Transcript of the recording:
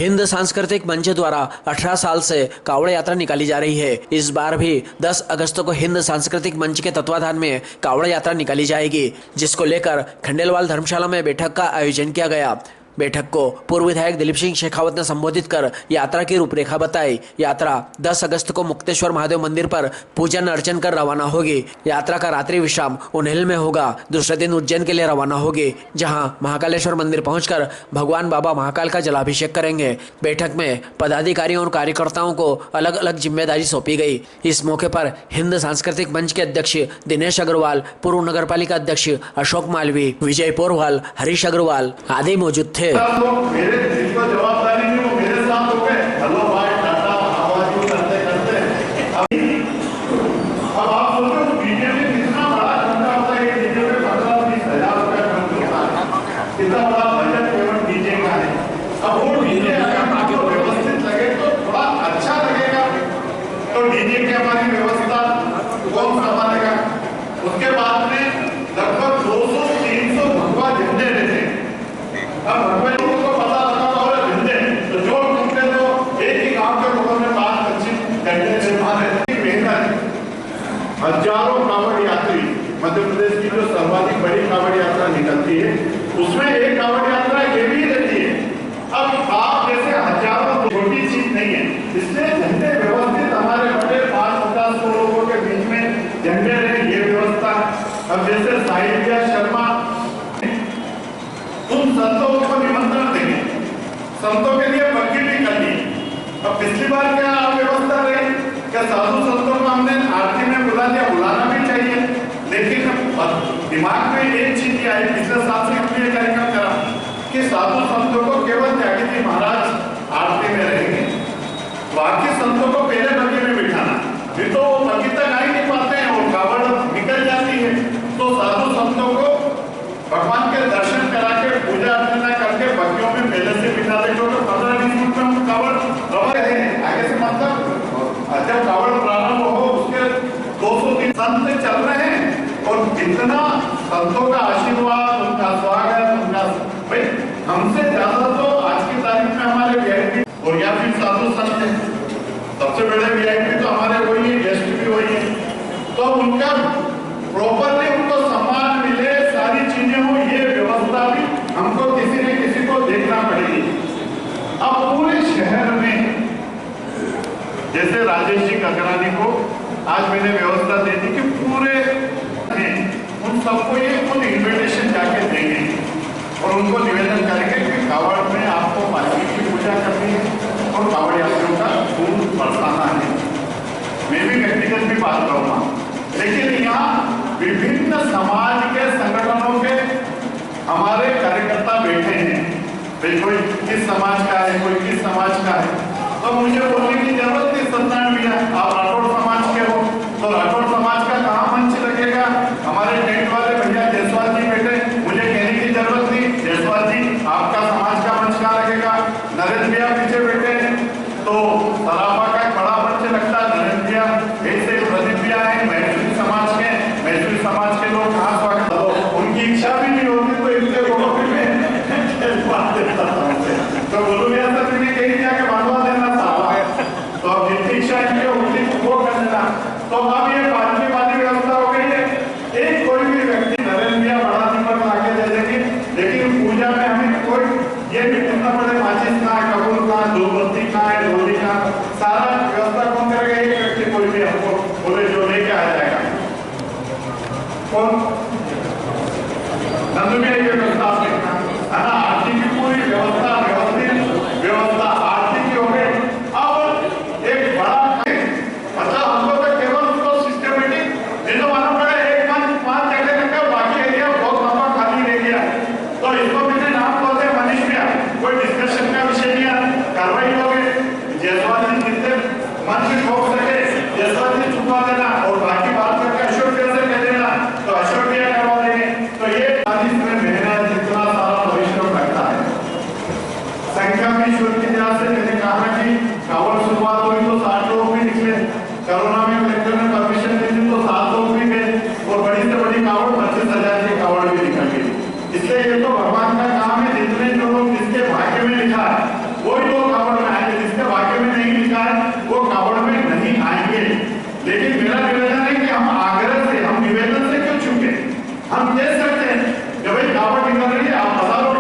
हिंद सांस्कृतिक मंच द्वारा 18 साल से कावड़ यात्रा निकाली जा रही है। इस बार भी 10 अगस्त को हिंद सांस्कृतिक मंच के तत्वाधान में कावड़ यात्रा निकाली जाएगी, जिसको लेकर खंडेलवाल धर्मशाला में बैठक का आयोजन किया गया। बैठक को पूर्व विधायक दिलीप सिंह शेखावत ने संबोधित कर यात्रा की रूपरेखा बताई। यात्रा 10 अगस्त को मुक्तेश्वर महादेव मंदिर पर पूजन अर्चन कर रवाना होगी। यात्रा का रात्रि विश्राम उन्हेल में होगा। दूसरे दिन उज्जैन के लिए रवाना होगी, जहां महाकालेश्वर मंदिर पहुंचकर भगवान बाबा महाकाल का जलाभिषेक करेंगे। बैठक में पदाधिकारियों और कार्यकर्ताओं को अलग अलग जिम्मेदारी सौंपी गई। इस मौके पर हिंद सांस्कृतिक मंच के अध्यक्ष दिनेश अग्रवाल, पूर्व नगर पालिका अध्यक्ष अशोक मालवी, विजय पोरवाल, हरीश अग्रवाल आदि मौजूद थे। मेरे जिसको जवाबदारी नहीं वो मेरे साथ हो गए। हेलो भाई टाटा आवाज़ करते करते अब आप सोचो बीजेपी कितना बड़ा धंधा होता है। डीजे पे 15-20 हज़ार रुपया खर्च होता है, कितना बड़ा बजट केवल डीजे का है। अब वो डीजे आपको व्यवस्थित लगे तो थोड़ा अच्छा लगेगा, तो डीजे की हमारी व्यवस्था कौन संभालेगा। उसके बाद में लगभग 200-300 भगवा झंडे रहते हैं। अब भगवा लोगों को पता लगा और झंडे तो जो घूमते तो एक ही गांव के लोगों में 5-25 झंडे निर्माण रहती मेहनत। हजारों कावड़ यात्री मध्य प्रदेश की जो सर्वाधिक बड़ी कावड़ यात्रा निकलती है, उसमें एक कावड़ यात्रा ये भी रहती है। अब आप जैसे हजारों छोटी चीज नहीं है, इसलिए झंडे व्यवस्थित हमारे बड़े 5-50 लोगों के बीच में झंडे रहे, ये व्यवस्था। अब जैसे साहित्य शर्मा उन संतों को निमंत्रण देंगे, संतों के लिए पक्की भी करनी। अब पिछली बार क्या व्यवस्था रही, क्या साधु संतों को हमने आरती में बुला दिया, बुलाना भी चाहिए, लेकिन दिमाग में एक चीज आई, पिछले साल से हमने कार्यक्रम करा कि साधु संतों को केवल त्यागी जी महाराज आरती में रहेंगे, बाकी संतों को पहले बग्गी में बिठाना। फिर तो बग्गी तक आ ही नहीं पाते हैं और कावड़ निकल जाती है, तो साधु संतों को भगवान के दर्शन करा के पूजा अर्चना करके बग्गियों में पहले से बिठा दे। तो 15-20 मिनट में हम कावड़ रवा रहे हैं आगे से, मतलब जब कावड़ प्रारंभ हो उसके 200-300 संत चल रहे हैं और कितना संतों का आशीर्वाद, उनका स्वागत, उनका भाई हमसे ज्यादा तो आज की तारीख में हमारे वीआईपी और या फिर साधु संत है। सबसे बड़े वीआईपी तो हमारे वही है, गेस्ट भी वही है। तो उनका प्रॉपरली उनको सम्मान मिले, सारी चीजें हो, ये व्यवस्था भी हमको किसी न किसी को देखना पड़ेगी। अब पूरे शहर में जैसे राजेश जी ककरानी को आज मैंने व्यवस्था दे दी कि पूरे उन सबको ये खुद इन्विटेशन जाके देंगे और उनको निवेदन करेंगे कि कावड़ में आपको पालकी की पूजा करनी है और कावड़ यात्रियों का खूब बरसाना है। मैं भी व्यक्तिगत भी बात करूँगा, लेकिन यहाँ विभिन्न समाज के संगठनों के हमारे कार्यकर्ता बैठे हैं। कोई किस समाज का है, कोई किस समाज का है, तो मुझे बोलने की जरूरत नहीं। सत्यनारायण भैया आप राठौड़ समाज के हो, तो राठौड़ समाज का कहाँ मंच लगेगा। हमारे टेंट वाले भैया जायसवाल जी बैठे, मुझे कहने की जरूरत नहीं, जायसवाल जी आपका समाज का मंच कहाँ लगेगा। नरेंद्र भैया पीछे बैठे हैं, तो सराफा का एक बड़ा मंच लगता है। नरेंद्र भैया ऐसे प्रदीप भैया है मैथिली समाज के, मैथिली समाज के लोग कहाँ स्वागत हो, उनकी इच्छा भी नहीं होती तो इनके लोगों में बात देता तो बोलो भैया सर मैंने कहीं जाके बांधवा देना था, तो अब जितनी इच्छा इनकी होती वो कर देना। तो अब ये पालकी वाली व्यवस्था हो गई है। एक कोई भी व्यक्ति नरेंद्र भैया बड़ा दीपक आगे दे देंगे, लेकिन पूजा में हमें कोई ये भी पूछना पड़े माचिस कहाँ है, कपूर कहाँ है, धूपबत्ती कहाँ है, ढोली कहाँ, सारा व्यवस्था कौन करेगा। एक व्यक्ति कोई भी हमको बोले जो लेके आ जाएगा, कौन नंदू भैया ये व्यवस्था है ना। आरती की पूरी व्यवस्था व्यवस्था आरती की हो गई। अब एक बड़ा मतलब हमको तो केवल उसको सिस्टमेटिक जिनको मालूम पड़ा 1-5 जगह रखा, बाकी एरिया बहुत लंबा खाली रह गया। तो इसको मैंने नाम बोलते हैं मनीष भैया, कोई डिस्कशन का विषय नहीं है, कार्रवाई हो गई। जायसवाल जी जितने मन से ठोक सके जायसवाल जी चुका देना और बाकी बात करके अशोक भैया से कह देना, तो अशोक भैया करवा देंगे। तो ये इसमें मेहनत जितना सारा परिश्रम लगता है, संख्या भी शुरू की तरह से मैंने कहा कि कावड़ शुरुआत हुई तो 60 लोग भी निकले, कोरोना में कलेक्टर ने परमिशन दी थी तो 7 लोग भी गए और बड़ी से बड़ी कावड़ 25,000 की कावड़ भी निकल गई। इसलिए ये तो भगवान का काम है, जितने जो लोग जिसके भाग्य में लिखा है वही लोग कावड़ निकल रही है, आप हजारों